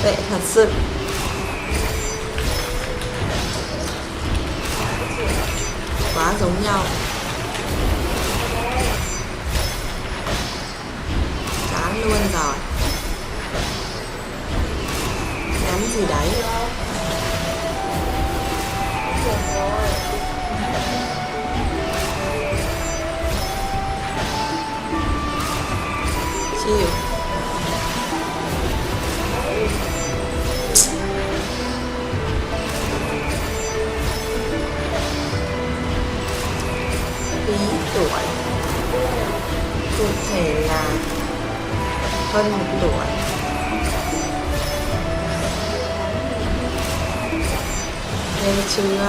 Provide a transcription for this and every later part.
Tệ thật sự. Quá giống nhau. Chán luôn rồi. Nhắn gì đấy. Chịu. Phí tuổi. Cụ thể là hơn 1 tuổi. Ghê chưa?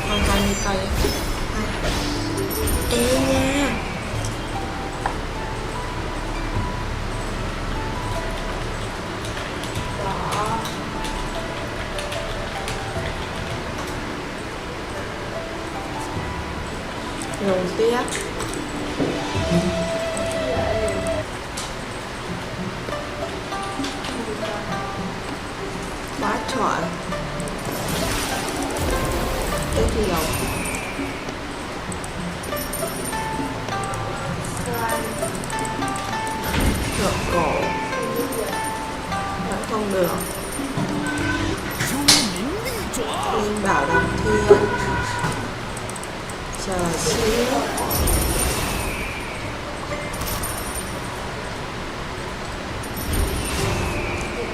Hơn 20 cây. Ê nha. Dùng tiếp. Quá chuẩn. Tiếp thì đầu. Ngựa cổ. Vẫn không được. Linh bảo đồng thiên. Chờ xíu.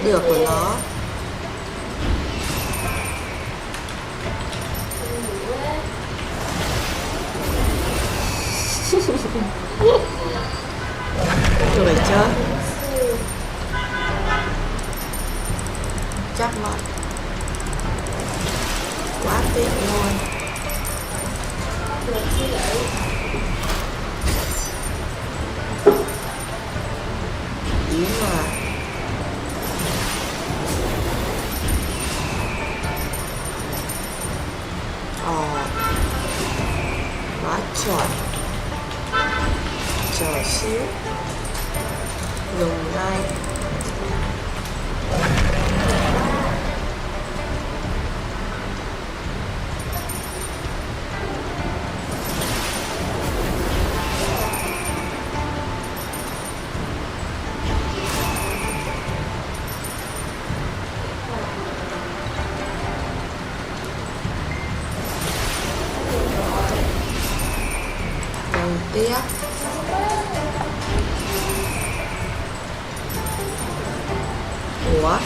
Được của nó. Rồi chứ. Chắc mất. Quá tiện luôn. Ý mà. Quá chuẩn. Chờ xíu. Dùng ngay. Dùng tiếp. Ủa?